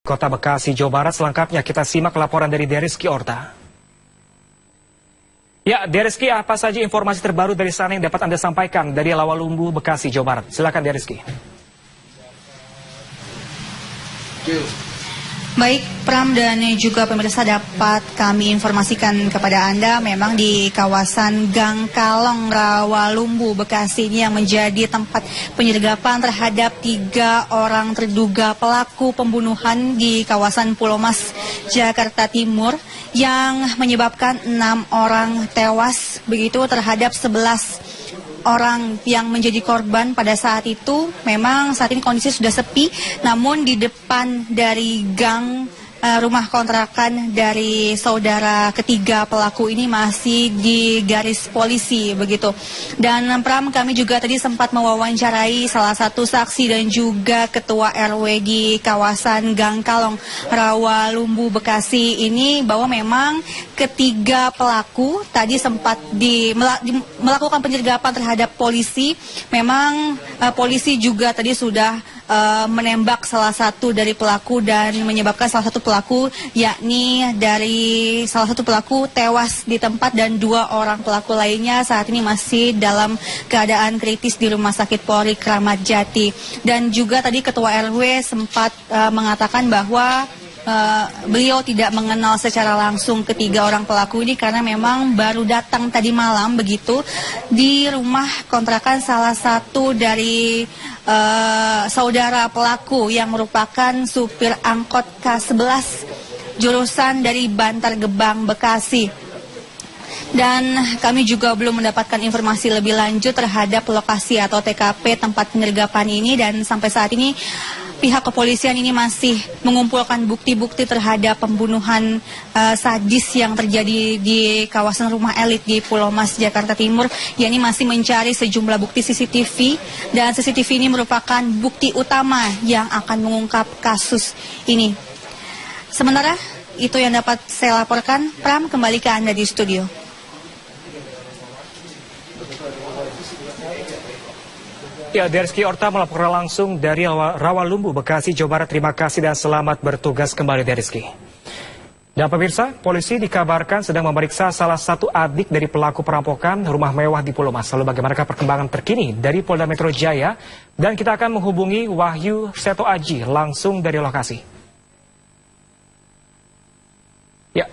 Kota Bekasi, Jawa Barat. Selengkapnya kita simak laporan dari Deriski Orta. Ya, Deriski, apa saja informasi terbaru dari sana yang dapat Anda sampaikan dari Rawalumbu, Bekasi, Jawa Barat? Silakan Deriski. Baik, Pram dan juga pemirsa, dapat kami informasikan kepada Anda memang di kawasan Gang Kalong Rawalumbu Bekasi ini yang menjadi tempat penyergapan terhadap 3 orang terduga pelaku pembunuhan di kawasan Pulau Mas, Jakarta Timur yang menyebabkan 6 orang tewas begitu terhadap 11 orang yang menjadi korban pada saat itu. Memang saat ini kondisi sudah sepi, namun di depan dari gang rumah kontrakan dari saudara ketiga pelaku ini masih di garis polisi begitu. Dan Pram, kami juga tadi sempat mewawancarai salah satu saksi dan juga ketua RW di kawasan Gang Kalong Rawalumbu Bekasi ini bahwa memang ketiga pelaku tadi sempat melakukan penyergapan terhadap polisi. Memang polisi juga tadi sudah menembak salah satu dari pelaku dan menyebabkan salah satu pelaku, yakni dari salah satu pelaku tewas di tempat dan 2 orang pelaku lainnya saat ini masih dalam keadaan kritis di Rumah Sakit Polri Kramat Jati. Dan juga tadi ketua RW sempat mengatakan bahwa beliau tidak mengenal secara langsung ketiga orang pelaku ini karena memang baru datang tadi malam begitu di rumah kontrakan salah satu dari saudara pelaku yang merupakan supir angkot K11 jurusan dari Bantar Gebang, Bekasi. Dan kami juga belum mendapatkan informasi lebih lanjut terhadap lokasi atau TKP tempat penyergapan ini, dan sampai saat ini pihak kepolisian ini masih mengumpulkan bukti-bukti terhadap pembunuhan sadis yang terjadi di kawasan rumah elit di Pulau Mas, Jakarta Timur. Yakni masih mencari sejumlah bukti CCTV, dan CCTV ini merupakan bukti utama yang akan mengungkap kasus ini. Sementara itu yang dapat saya laporkan. Pram, kembali ke Anda di studio. Ya, Deriski Orta melaporkan langsung dari Rawalumbu, Bekasi, Jawa Barat. Terima kasih dan selamat bertugas kembali, Deriski. Dan pemirsa, polisi dikabarkan sedang memeriksa salah satu adik dari pelaku perampokan rumah mewah di Pulau Mas. Lalu bagaimanakah perkembangan terkini dari Polda Metro Jaya? Dan kita akan menghubungi Wahyu Seto Aji langsung dari lokasi. Ya,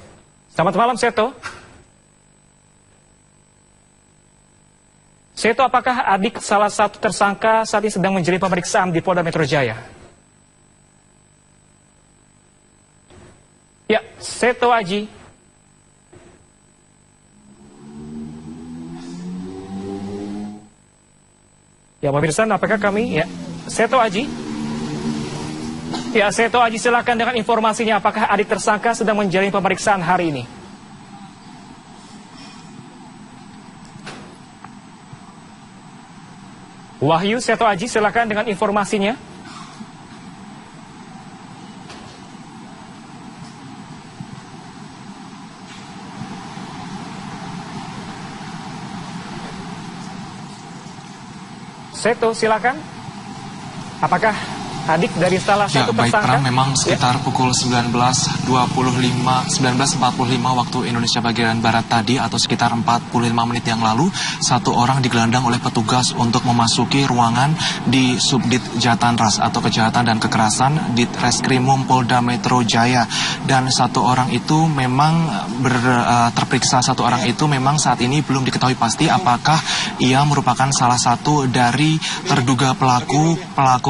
selamat malam Seto. Seto, apakah adik salah satu tersangka saat ini sedang menjalani pemeriksaan di Polda Metro Jaya? Ya, Seto Aji. Ya, pemirsa, apakah kami? Ya, Seto Aji. Ya, Seto Aji, silakan dengan informasinya. Apakah adik tersangka sedang menjalani pemeriksaan hari ini? Wahyu Seto Aji, silakan dengan informasinya. Seto, silakan. Apakah adik dari salah satu baik, tersangka? Pram, memang sekitar pukul 19.45 waktu Indonesia bagian Barat tadi, atau sekitar 45 menit yang lalu, satu orang digelandang oleh petugas untuk memasuki ruangan di Subdit Jatanras atau Kejahatan dan Kekerasan di Reskrimum Polda Metro Jaya. Dan satu orang itu memang terperiksa. Satu orang itu memang saat ini belum diketahui pasti apakah ia merupakan salah satu dari terduga pelaku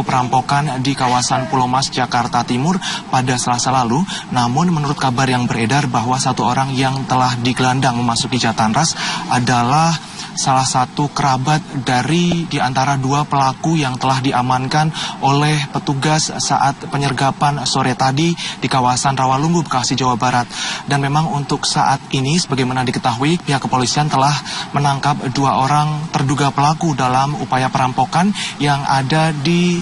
perampokan di kawasan Pulau Mas, Jakarta Timur pada Selasa lalu. Namun menurut kabar yang beredar bahwa satu orang yang telah digelandang memasuki Jatanras adalah salah satu kerabat dari di antara 2 pelaku yang telah diamankan oleh petugas saat penyergapan sore tadi di kawasan Rawalumbu, Bekasi, Jawa Barat. Dan memang untuk saat ini, sebagaimana diketahui, pihak kepolisian telah menangkap 2 orang terduga pelaku dalam upaya perampokan yang ada di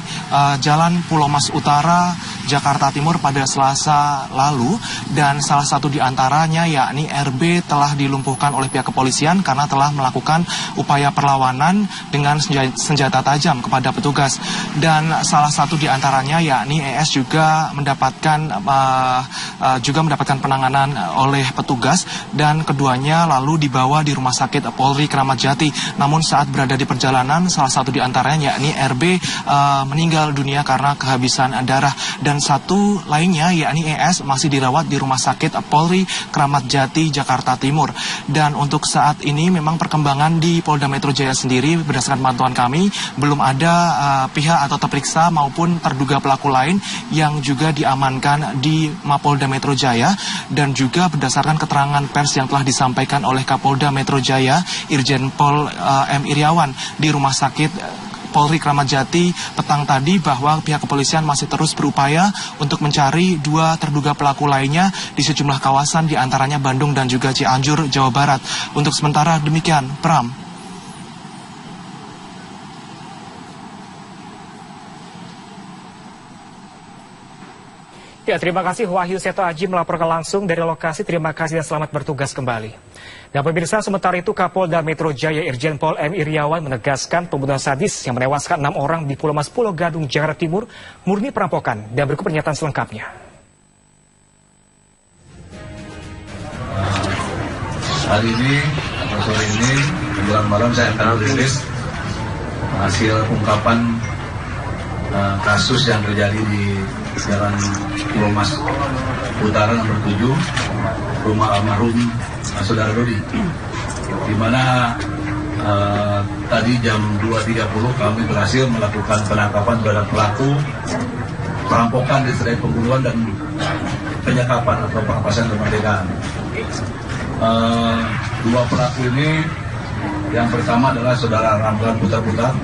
Jalan Pulau Mas Utara, Jakarta Timur pada Selasa lalu. Dan salah satu di antaranya, yakni RB, telah dilumpuhkan oleh pihak kepolisian karena telah melakukan melakukan upaya perlawanan dengan senjata tajam kepada petugas. Dan salah satu di antaranya yakni ES juga mendapatkan penanganan oleh petugas, dan keduanya lalu dibawa di Rumah Sakit Polri Kramat Jati. Namun saat berada di perjalanan, salah satu di antaranya yakni RB meninggal dunia karena kehabisan darah, dan satu lainnya yakni ES masih dirawat di Rumah Sakit Polri Kramat Jati Jakarta Timur. Dan untuk saat ini memang perkembangan di Polda Metro Jaya sendiri berdasarkan pantauan kami belum ada pihak atau terperiksa maupun terduga pelaku lain yang juga diamankan di Mapolda Metro Jaya. Dan juga berdasarkan keterangan pers yang telah disampaikan oleh Kapolda Metro Jaya Irjen Pol M. Iriawan di Rumah Sakit Polri Kramat Jati petang tadi, bahwa pihak kepolisian masih terus berupaya untuk mencari dua terduga pelaku lainnya di sejumlah kawasan, di antaranya Bandung dan juga Cianjur, Jawa Barat. Untuk sementara demikian, Pram. Ya, terima kasih Wahyu Seto Aji melaporkan langsung dari lokasi. Terima kasih dan selamat bertugas kembali. Dan pemirsa, sementara itu Kapolda Metro Jaya Irjen Pol M. Iriawan menegaskan pembunuhan sadis yang menewaskan 6 orang di Pulau Mas Pulau Gadung, Jakarta Timur murni perampokan. Dan berikut pernyataan selengkapnya. Hari ini, atau sore ini, menjelang malam saya akan merilis hasil ungkapan kasus yang terjadi di Jalan Pulau Mas Utara nomor 7, rumah almarhum Saudara Dodi, di mana tadi jam 2.30 kami berhasil melakukan penangkapan terhadap pelaku perampokan disertai pembunuhan dan penyekapan atau perampasan kemerdekaan. Dua pelaku ini, yang pertama adalah Saudara Ramlan Putar-Putar.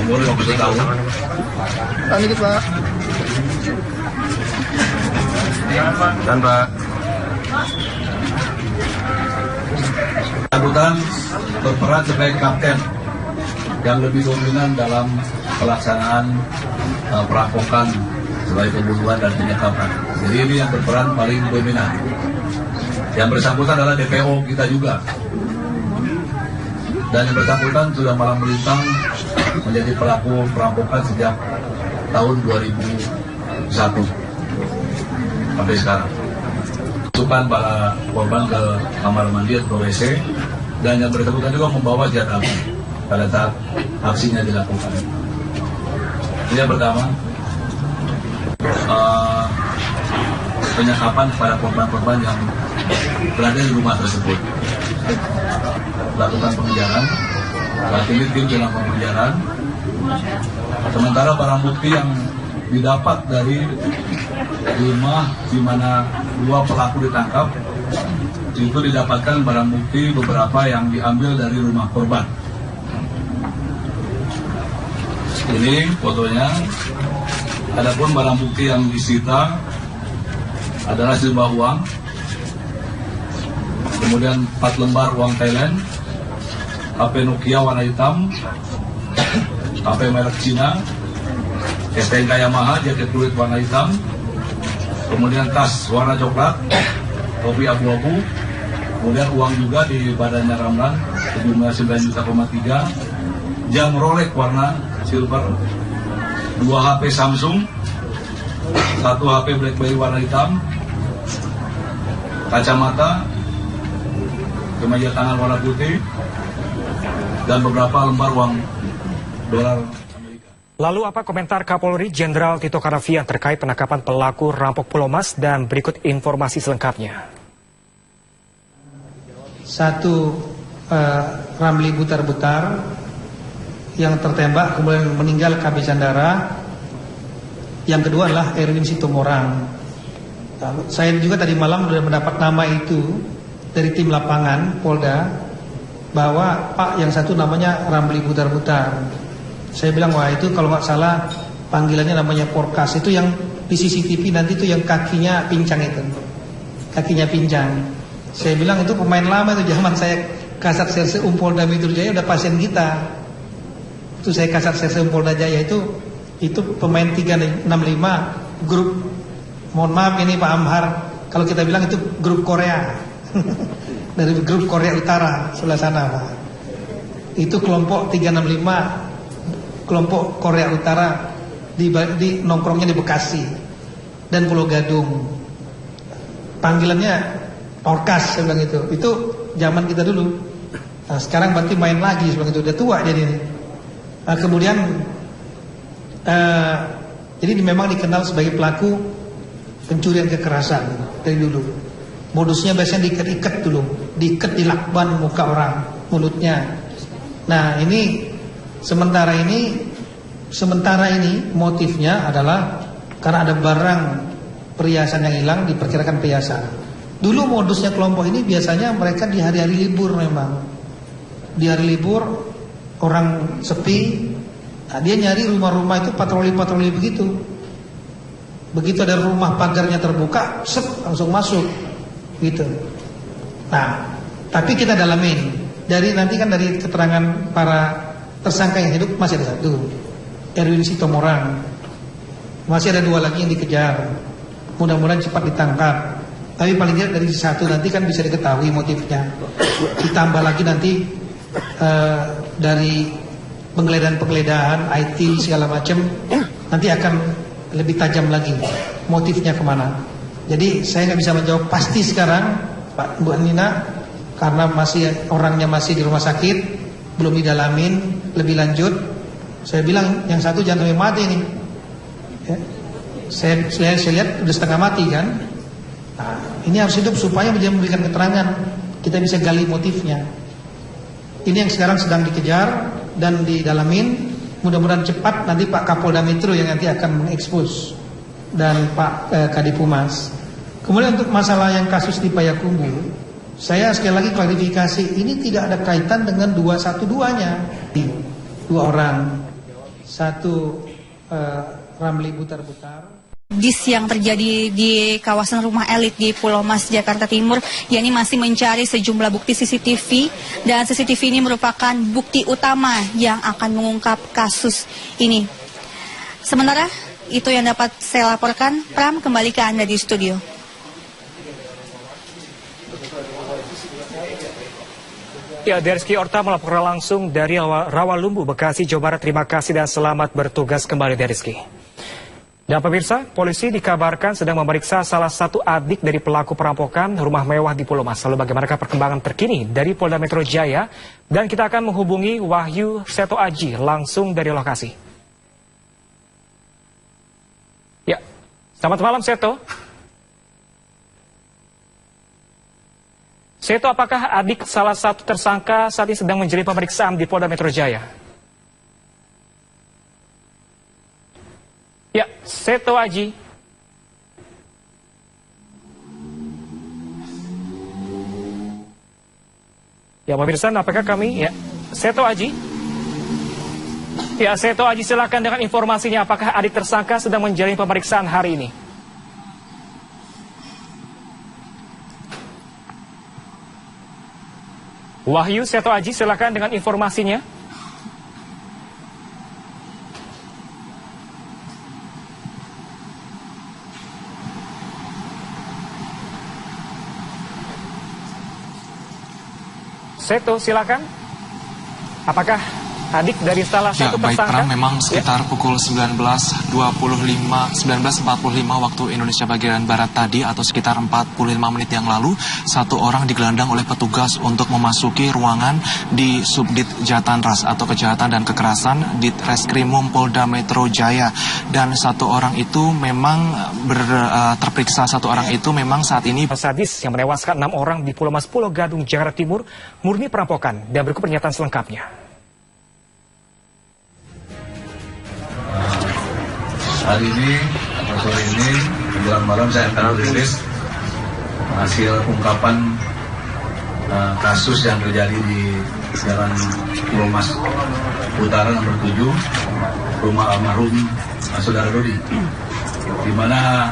Umur 50 tahun. Dikit, Pak. Dan Pak. Angkutan berperan sebagai kapten yang lebih dominan dalam pelaksanaan perampokan sebagai pembunuhan dan penyekapan. Jadi ini yang berperan paling dominan. Yang bersangkutan adalah DPO kita juga. Dan yang bersangkutan sudah malang melintang menjadi pelaku perampokan sejak tahun 2001 sampai sekarang. Masukkan para korban ke kamar mandi atau WC, dan yang bersangkutan juga membawa senjata api pada saat aksinya dilakukan. Ini yang pertama, penyekapan pada korban-korban yang berada di rumah tersebut. Lakukan pengejaran, saat ini tim dilakukan pengejaran. Sementara barang bukti yang didapat dari rumah di mana dua pelaku ditangkap, itu didapatkan barang bukti beberapa yang diambil dari rumah korban. Ini fotonya. Adapun barang bukti yang disita adalah sejumlah uang, kemudian 4 lembar uang Thailand, HP Nokia warna hitam, HP merek Cina, STNK Yamaha jaket kulit warna hitam, kemudian tas warna coklat, topi abu-abu, kemudian uang juga di badannya Ramlan sejumlah 9,3 juta, jam Rolex warna silver, 2 HP Samsung, 1 HP BlackBerry warna hitam, kacamata, kemeja tangan warna putih, dan beberapa lembar uang dolar Amerika. Lalu apa komentar Kapolri Jenderal Tito Karnavian terkait penangkapan pelaku rampok Pulau Mas, dan berikut informasi selengkapnya. Satu, Ramli Butar-Butar yang tertembak kemudian meninggal kehabisan darah. Yang kedua adalah Erwin Situmorang. Saya juga tadi malam sudah mendapat nama itu dari tim lapangan Polda, bahwa Pak yang satu namanya Ramli Butar-Butar. Saya bilang, wah itu kalau nggak salah panggilannya namanya Porkas. Itu yang di CCTV nanti itu yang kakinya pincang itu. Kakinya pincang. Saya bilang itu pemain lama itu, zaman saya Kasat Serse Polda Metro Jaya udah pasien kita. Itu saya Kasat Serse Polda Jaya itu pemain 365 grup Mohon maaf ini Pak Amhar, kalau kita bilang itu grup Korea. Dari grup Korea Utara sebelah sana Pak. Itu kelompok 365, kelompok Korea Utara di nongkrongnya di Bekasi dan Pulau Gadung. Panggilannya Orkas, saya bilang itu. Itu zaman kita dulu. Nah, sekarang berarti main lagi, seperti itu. Udah tua dia ini. Nah, kemudian jadi memang dikenal sebagai pelaku pencurian kekerasan dari dulu. Modusnya biasanya diikat-ikat dulu, diikat di lakban muka orang, mulutnya. Nah ini sementara ini motifnya adalah karena ada barang perhiasan yang hilang, diperkirakan perhiasan. Dulu modusnya kelompok ini biasanya mereka di hari-hari libur memang. Di hari libur orang sepi, nah dia nyari rumah-rumah itu patroli-patroli begitu. Begitu ada rumah pagarnya terbuka, langsung masuk gitu. Nah, tapi kita dalamin. Nanti kan dari keterangan para tersangka yang hidup masih ada satu, Erwin Sitomorang. Masih ada 2 lagi yang dikejar. Mudah-mudahan cepat ditangkap. Tapi paling tidak dari satu nanti kan bisa diketahui motifnya. Ditambah lagi nanti dari penggeledahan IT segala macam, nanti akan lebih tajam lagi motifnya kemana. Jadi saya nggak bisa menjawab pasti sekarang Pak Bu Nina, karena orangnya masih di rumah sakit, belum didalamin lebih lanjut. Saya bilang yang satu jangan sampai mati nih ya. Saya lihat udah setengah mati kan. Nah, ini harus hidup supaya dia memberikan keterangan, kita bisa gali motifnya. Ini yang sekarang sedang dikejar dan didalamin. Mudah-mudahan cepat nanti Pak Kapolda Metro yang nanti akan mengekspos, dan Pak Kadipumas. Kemudian untuk masalah yang kasus di Payakumbu, saya sekali lagi klarifikasi, ini tidak ada kaitan dengan 212-nya. 2 orang, satu Ramli Butar-Butar. Dis yang terjadi di kawasan rumah elit di Pulau Mas, Jakarta Timur, yakni masih mencari sejumlah bukti CCTV, dan CCTV ini merupakan bukti utama yang akan mengungkap kasus ini. Sementara itu yang dapat saya laporkan. Pram, kembali ke Anda di studio. Ya, Rizky Orta melaporkan langsung dari Rawalumbu, Bekasi, Jawa Barat. Terima kasih dan selamat bertugas kembali, Rizky. Dan pemirsa, polisi dikabarkan sedang memeriksa salah satu adik dari pelaku perampokan rumah mewah di Pulau Mas. Lalu bagaimana perkembangan terkini dari Polda Metro Jaya? Dan kita akan menghubungi Wahyu Seto Aji langsung dari lokasi. Ya, selamat malam Seto. Seto, apakah adik salah satu tersangka saat ini sedang menjalani pemeriksaan di Polda Metro Jaya? Ya, Seto Aji. Ya, pemirsa, apakah kami? Ya, Seto Aji. Ya, Seto Aji, silakan dengan informasinya. Apakah adik tersangka sedang menjalani pemeriksaan hari ini? Wahyu Seto Aji, silakan dengan informasinya. Seto, silakan. Apakah adik dari salah satu baik, tersangka? Memang sekitar pukul 19.45 waktu Indonesia bagian Barat tadi, atau sekitar 45 menit yang lalu, satu orang digelandang oleh petugas untuk memasuki ruangan di Subdit Jatanras atau Kejahatan dan Kekerasan di Reskrimum Polda Metro Jaya. Dan satu orang itu memang terperiksa, satu orang itu memang saat ini sadis yang menewaskan 6 orang di Pulau Mas, Pulau Gadung, Jakarta Timur, murni perampokan. Dan berikut pernyataan selengkapnya. Hari ini atau sore ini menjelang malam saya akan rilis hasil ungkapan kasus yang terjadi di Jalan Pulau Mas Utara nomor 7, rumah almarhum Saudara Dodi, di mana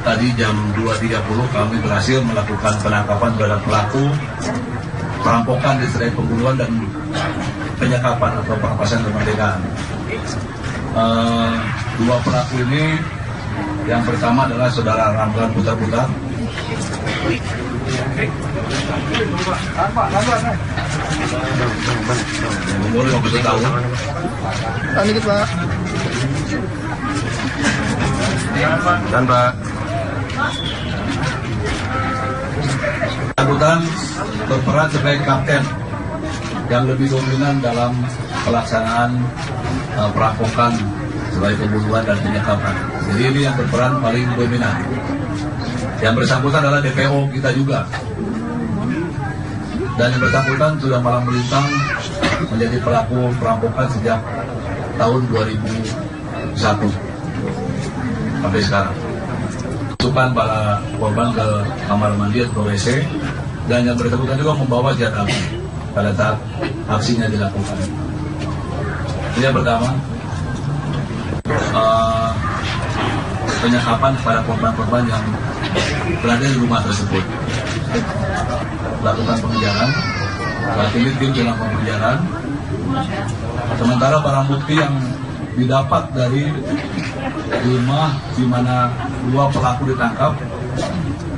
tadi jam 2.30 kami berhasil melakukan penangkapan terhadap pelaku perampokan disertai pembunuhan dan penyekapan atau perampasan kemerdekaan. 2 pelaku ini Yang pertama adalah saudara Ramlan Butar-Butar. Umur 50 tahun. Dikit, Pak. Dan Pak. Butar berperan sebagai kapten yang lebih dominan dalam pelaksanaan perampokan sebagai pembunuhan dan penyekapan. Jadi ini yang berperan paling dominan. Yang bersangkutan adalah DPO kita juga. Dan yang bersangkutan sudah malang melintang menjadi pelaku perampokan sejak tahun 2001 sampai sekarang. Masukkan para korban ke kamar mandi atau WC, dan yang bersangkutan juga membawa senjata api pada saat aksinya dilakukan. Ini yang pertama, penyekapan kepada korban-korban yang berada di rumah tersebut. Lakukan pengejaran, saat ini tim dilakukan pengejaran. Sementara barang bukti yang didapat dari rumah di mana dua pelaku ditangkap,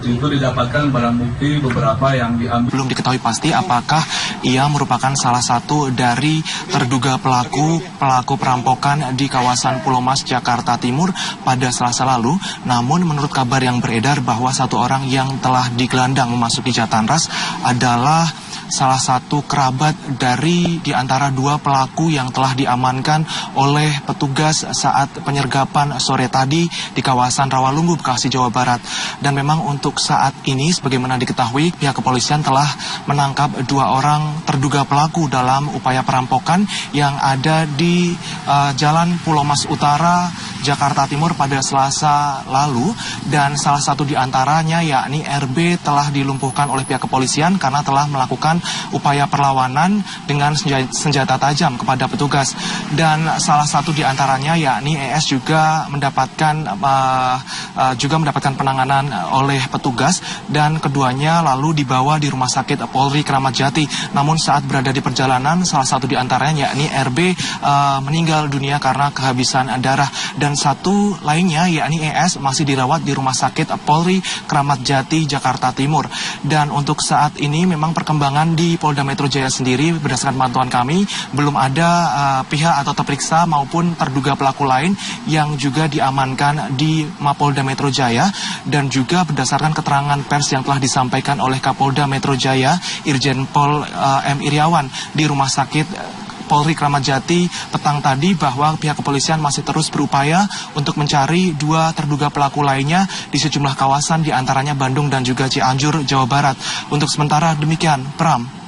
itu didapatkan barang bukti beberapa yang diambil. Belum diketahui pasti apakah ia merupakan salah satu dari terduga pelaku perampokan di kawasan Pulau Mas, Jakarta Timur pada Selasa lalu. Namun menurut kabar yang beredar bahwa satu orang yang telah digelandang memasuki Jatanras adalah salah satu kerabat dari di antara dua pelaku yang telah diamankan oleh petugas saat penyergapan sore tadi di kawasan Rawalumbu, Bekasi, Jawa Barat. Dan memang untuk saat ini, sebagaimana diketahui, pihak kepolisian telah menangkap dua orang terduga pelaku dalam upaya perampokan yang ada di Jalan Pulau Mas Utara, Jakarta Timur pada Selasa lalu. Dan salah satu di antaranya yakni RB telah dilumpuhkan oleh pihak kepolisian karena telah melakukan upaya perlawanan dengan senjata tajam kepada petugas. Dan salah satu di antaranya yakni ES juga mendapatkan penanganan oleh petugas, dan keduanya lalu dibawa di Rumah Sakit Polri Kramat Jati. Namun saat berada di perjalanan, salah satu di antaranya yakni RB meninggal dunia karena kehabisan darah, dan satu lainnya yakni ES masih dirawat di Rumah Sakit Polri Kramat Jati, Jakarta Timur. Dan untuk saat ini memang perkembangan di Polda Metro Jaya sendiri, berdasarkan pantauan kami, belum ada pihak atau terperiksa maupun terduga pelaku lain yang juga diamankan di Mapolda Metro Jaya. Dan juga berdasarkan keterangan pers yang telah disampaikan oleh Kapolda Metro Jaya, Irjen Pol M. Iriawan di Rumah Sakit Polri Kramat Jati petang tadi, bahwa pihak kepolisian masih terus berupaya untuk mencari dua terduga pelaku lainnya di sejumlah kawasan, di antaranya Bandung dan juga Cianjur, Jawa Barat. Untuk sementara demikian, Pram.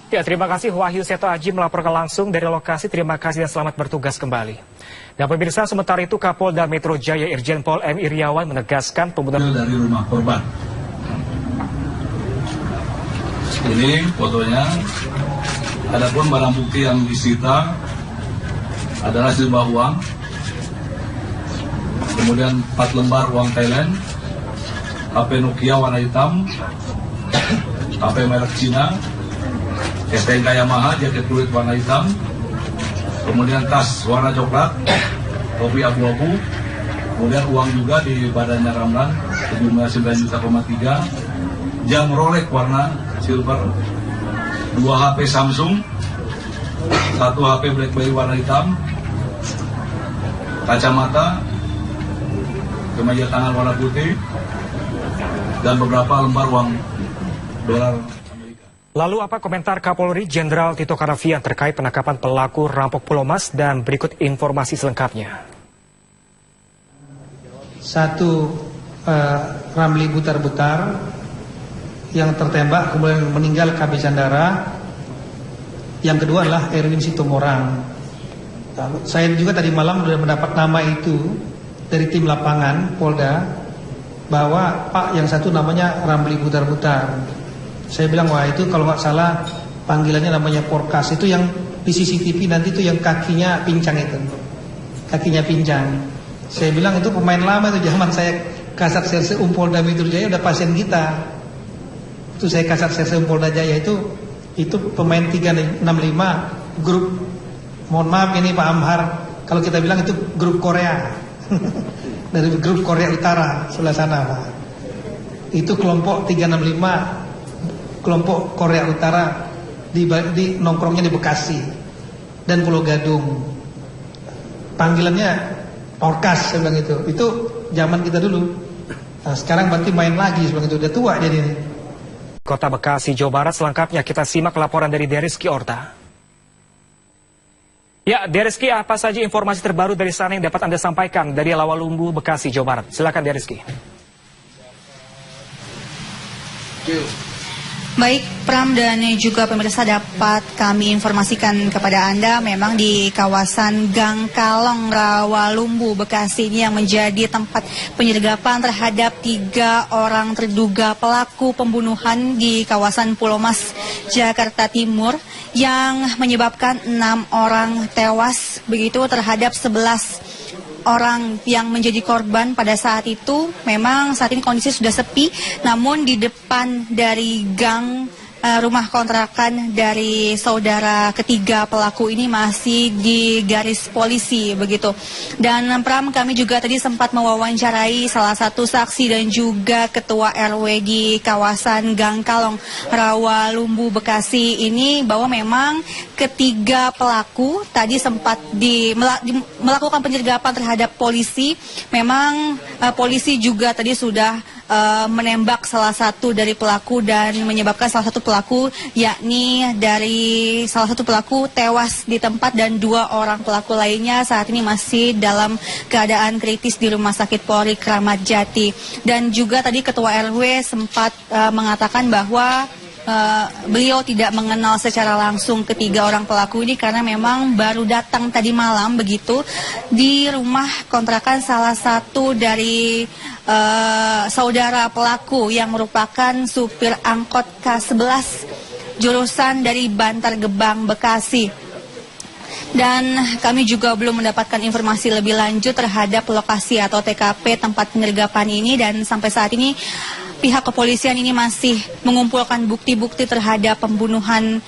Ya, terima kasih Wahyu Seto Aji melaporkan langsung dari lokasi. Terima kasih dan selamat bertugas kembali. Dan pemirsa, sementara itu Kapolda Metro Jaya Irjen Pol M. Iriawan menegaskan pembunuhan dari rumah korban. Ini fotonya. Adapun barang bukti yang disita adalah sejumlah uang, kemudian 4 lembar uang Thailand, HP Nokia warna hitam, HP merek Cina, STNK Yamaha, jaket kulit warna hitam, kemudian tas warna coklat, topi abu-abu, kemudian uang juga di badannya Ramlan sejumlah 9,3 juta, jam Rolex warna silver, 2 HP Samsung, 1 HP BlackBerry warna hitam, kacamata, kemeja tangan warna putih, dan beberapa lembar uang dolar. Lalu apa komentar Kapolri Jenderal Tito Karnavian terkait penangkapan pelaku rampok Pulau Mas, dan berikut informasi selengkapnya. Satu, Ramli Butar-Butar yang tertembak kemudian meninggal kehabisan darah. Yang kedua adalah Erwin Situmorang. Saya juga tadi malam sudah mendapat nama itu dari tim lapangan Polda, bahwa Pak yang satu namanya Ramli Butar-Butar. Saya bilang, wah itu kalau nggak salah panggilannya namanya Porkas. Itu yang di CCTV nanti itu yang kakinya pincang itu. Kakinya pincang. Saya bilang itu pemain lama itu, zaman saya Kasat Serse Polda Metro Jaya udah pasien kita. Itu saya Kasat Serse Polda Jaya itu itu pemain 365 grup, mohon maaf ini Pak Amhar, kalau kita bilang itu grup Korea dari grup Korea Utara sebelah sana Pak. Itu kelompok 365 kelompok Korea Utara di nongkrongnya di Bekasi dan Pulau Gadung. Panggilannya Orkas, saya bilang itu zaman kita dulu. Nah, sekarang berarti main lagi seperti itu, udah tua dia ini. Kota Bekasi, Jawa Barat, selengkapnya kita simak laporan dari Deriski Orta. Ya, Deriski, apa saja informasi terbaru dari sana yang dapat Anda sampaikan dari Rawalumbu, Bekasi, Jawa Barat? Silakan Deriski. Baik, Pram dan juga pemirsa, dapat kami informasikan kepada Anda memang di kawasan Gang Kalong Rawalumbu Bekasi ini yang menjadi tempat penyergapan terhadap 3 orang terduga pelaku pembunuhan di kawasan Pulau Mas, Jakarta Timur yang menyebabkan 6 orang tewas begitu terhadap 11 orang yang menjadi korban pada saat itu. Memang saat ini kondisi sudah sepi, namun di depan dari gang rumah kontrakan dari saudara ketiga pelaku ini masih di garis polisi begitu. Dan Pram, kami juga tadi sempat mewawancarai salah satu saksi dan juga ketua RW di kawasan Gang Kalong Rawalumbu Bekasi ini, bahwa memang ketiga pelaku tadi sempat melakukan penyergapan terhadap polisi. Memang polisi juga tadi sudah menembak salah satu dari pelaku dan menyebabkan salah satu pelaku, yakni dari salah satu pelaku tewas di tempat dan 2 orang pelaku lainnya saat ini masih dalam keadaan kritis di Rumah Sakit Polri Kramat Jati. Dan juga tadi ketua RW sempat mengatakan bahwa beliau tidak mengenal secara langsung ketiga orang pelaku ini karena memang baru datang tadi malam begitu di rumah kontrakan salah satu dari saudara pelaku yang merupakan supir angkot K11 jurusan dari Bantar Gebang, Bekasi. Dan kami juga belum mendapatkan informasi lebih lanjut terhadap lokasi atau TKP tempat penyergapan ini, dan sampai saat ini pihak kepolisian ini masih mengumpulkan bukti-bukti terhadap pembunuhan